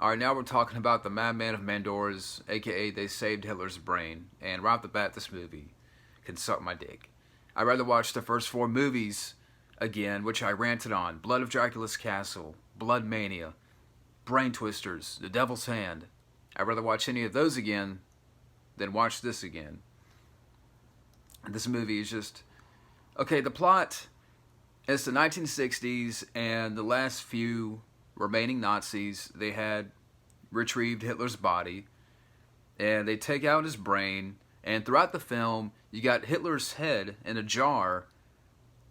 Alright, now we're talking about the Madmen of Mandoras, aka They Saved Hitler's Brain. And right off the bat, this movie can suck my dick. I'd rather watch the first four movies again, which I ranted on. Blood of Dracula's Castle, Blood Mania, Brain Twisters, The Devil's Hand. I'd rather watch any of those again than watch this again. This movie is just... Okay, the plot is the 1960s, and the last few remaining Nazis, they had retrieved Hitler's body, and they take out his brain, and throughout the film, you got Hitler's head in a jar,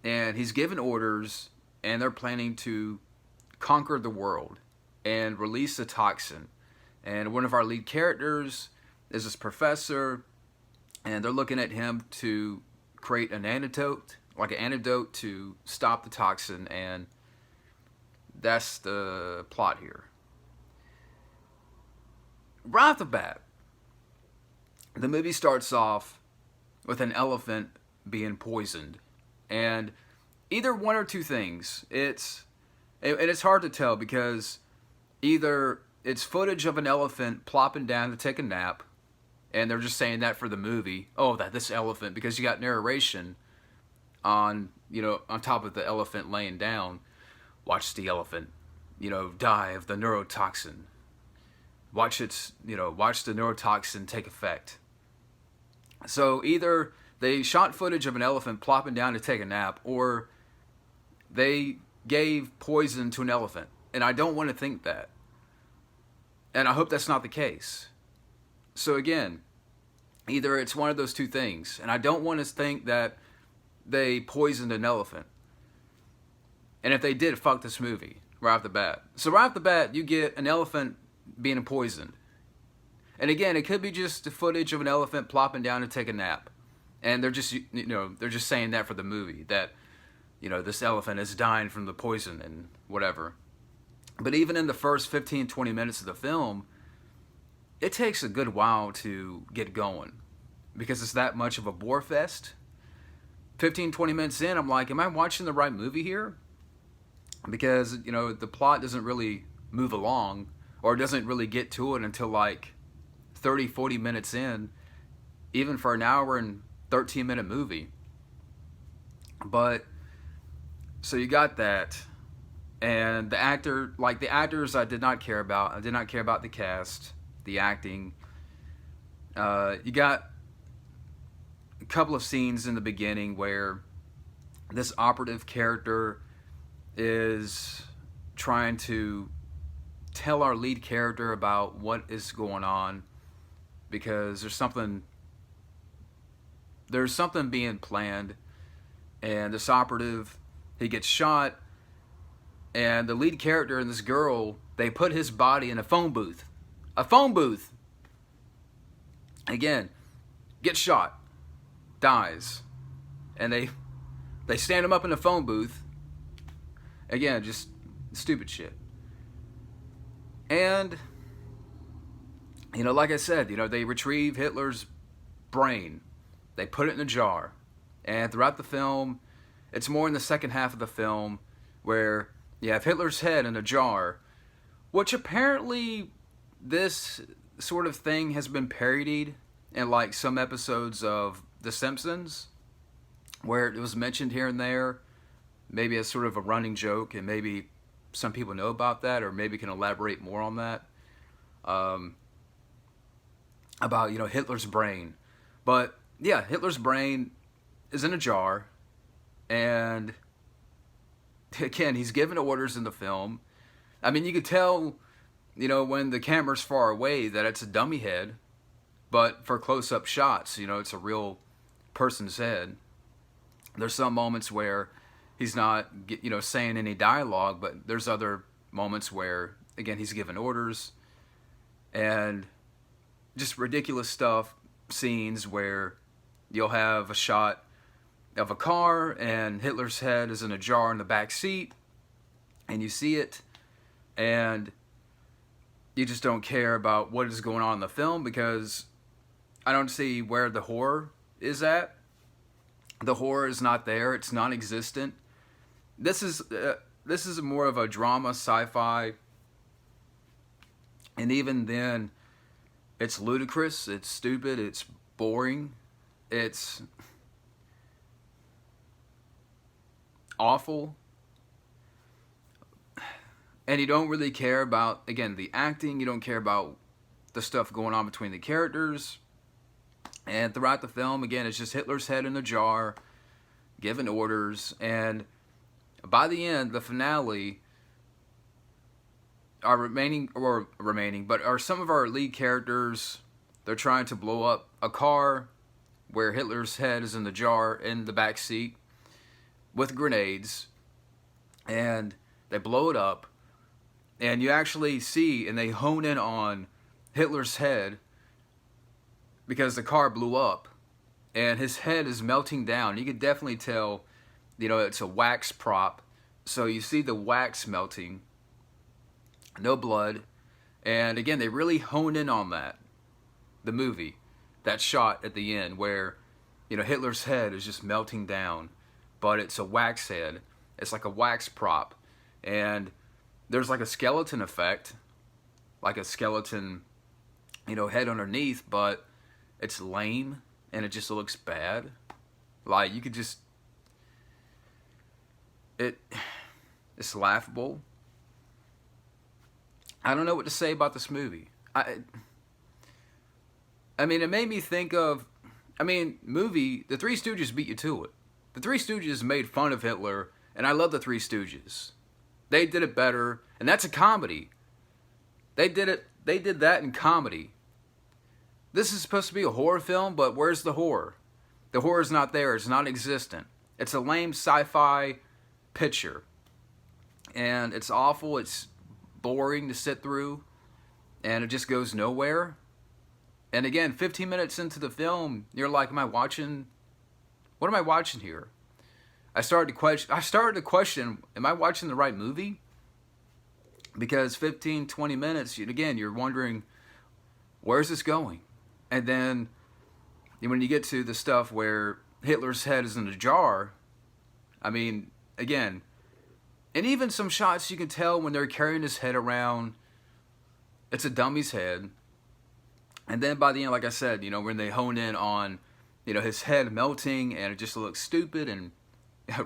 and he's given orders, and they're planning to conquer the world and release a toxin. And one of our lead characters is this professor, and they're looking at him to create an antidote, like an antidote to stop the toxin, and that's the plot here. Right off the bat, the movie starts off with an elephant being poisoned. And either one or two things. It's hard to tell because either it's footage of an elephant plopping down to take a nap, and they're just saying that for the movie. Oh, that this elephant, because you got narration on top of the elephant laying down. Watch the elephant, die of the neurotoxin. Watch the neurotoxin take effect. So either they shot footage of an elephant plopping down to take a nap, or they gave poison to an elephant. And I don't want to think that. And I hope that's not the case. So again, either it's one of those two things. And I don't want to think that they poisoned an elephant. And if they did, fuck this movie right off the bat. So right off the bat, you get an elephant being poisoned. And again, it could be just the footage of an elephant plopping down to take a nap. And they're just saying that for the movie, that, this elephant is dying from the poison and whatever. But even in the first 15, 20 minutes of the film, it takes a good while to get going. Because it's that much of a bore fest. 15, 20 minutes in, I'm like, am I watching the right movie here? Because, the plot doesn't really move along, or doesn't really get to it until like 30, 40 minutes in, even for an hour and 13-minute movie. But, so you got that, and the actors I did not care about. I did not care about the cast, the acting. You got a couple of scenes in the beginning where this operative character is trying to tell our lead character about what is going on, because there's something being planned, and this operative, he gets shot, and the lead character and this girl, they put his body in a phone booth. Again, gets shot, dies, and they stand him up in a phone booth. Again, just stupid shit. And, like I said, they retrieve Hitler's brain. They put it in a jar. And throughout the film, it's more in the second half of the film, where you have Hitler's head in a jar, which apparently this sort of thing has been parodied in like some episodes of The Simpsons, where it was mentioned here and there. Maybe as sort of a running joke, and maybe some people know about that, or maybe can elaborate more on that. About, Hitler's brain. But, yeah, Hitler's brain is in a jar, and, again, he's given orders in the film. I mean, you could tell, when the camera's far away that it's a dummy head, but for close-up shots, it's a real person's head. There's some moments where he's not, saying any dialogue, but there's other moments where, again, he's given orders, and just ridiculous stuff, scenes where you'll have a shot of a car, and Hitler's head is in a jar in the back seat, and you see it, and you just don't care about what is going on in the film, because I don't see where the horror is at. The horror is not there. It's non-existent. This is more of a drama, sci-fi And even then, it's ludicrous, it's stupid, it's boring, it's awful. And you don't really care about, again, the acting. You don't care about the stuff going on between the characters. And throughout the film, again, it's just Hitler's head in a jar, giving orders. And by the end, the finale, but are some of our lead characters, they're trying to blow up a car where Hitler's head is in the jar in the back seat with grenades. And they blow it up. And you actually see, and they hone in on Hitler's head because the car blew up. And his head is melting down. You can definitely tell, it's a wax prop. So you see the wax melting. No blood. And again, they really hone in on that. The movie. That shot at the end where, Hitler's head is just melting down. But it's a wax head. It's like a wax prop. And there's like a skeleton effect, like a skeleton, head underneath, but it's lame and it just looks bad. Like you could just, it's laughable. I don't know what to say about this movie. I mean, it made me think of, The Three Stooges beat you to it. The Three Stooges made fun of Hitler, and I love The Three Stooges. They did it better, and that's a comedy. They did that in comedy. This is supposed to be a horror film, but where's the horror? The horror's not there. It's non-existent. It's a lame sci-fi picture. And it's awful. It's boring to sit through. And it just goes nowhere. And again, 15 minutes into the film, you're like, what am I watching here? I started to question, am I watching the right movie? Because 15, 20 minutes, again, you're wondering, where's this going? And then when you get to the stuff where Hitler's head is in a jar, again, and even some shots you can tell when they're carrying his head around, it's a dummy's head. And then by the end, like I said, when they hone in on, his head melting and it just looks stupid and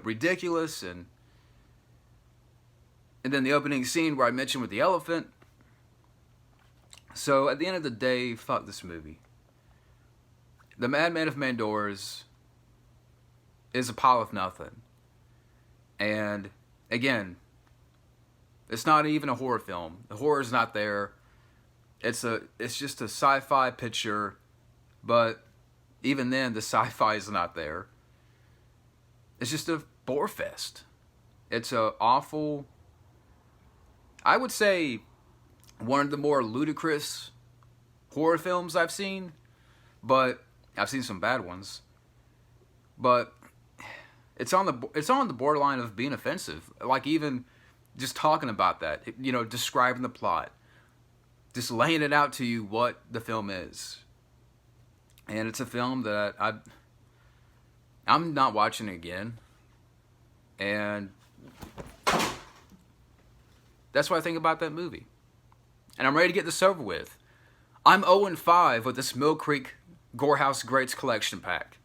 ridiculous, and then the opening scene where I mentioned with the elephant. So at the end of the day, fuck this movie. The Madmen of Mandoras is a pile of nothing. And again, it's not even a horror film. The horror is not there. It's just a sci-fi picture, but even then the sci-fi is not there. It's just a bore fest. It's a awful, I would say, one of the more ludicrous horror films I've seen, but I've seen some bad ones. But it's on the borderline of being offensive. Like even just talking about that, describing the plot, just laying it out to you what the film is. And it's a film that I'm not watching it again. And that's what I think about that movie. And I'm ready to get this over with. I'm 0-5 with this Mill Creek Gorehouse Greats collection pack.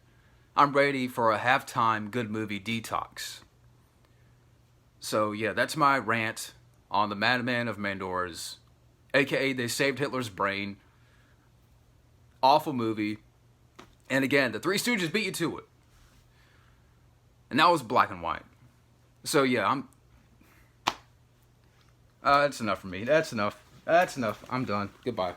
I'm ready for a halftime good movie detox. So yeah, that's my rant on the Madmen of Mandoras. AKA They Saved Hitler's Brain. Awful movie. And again, the Three Stooges beat you to it. And that was black and white. So yeah, that's enough for me. That's enough. I'm done. Goodbye.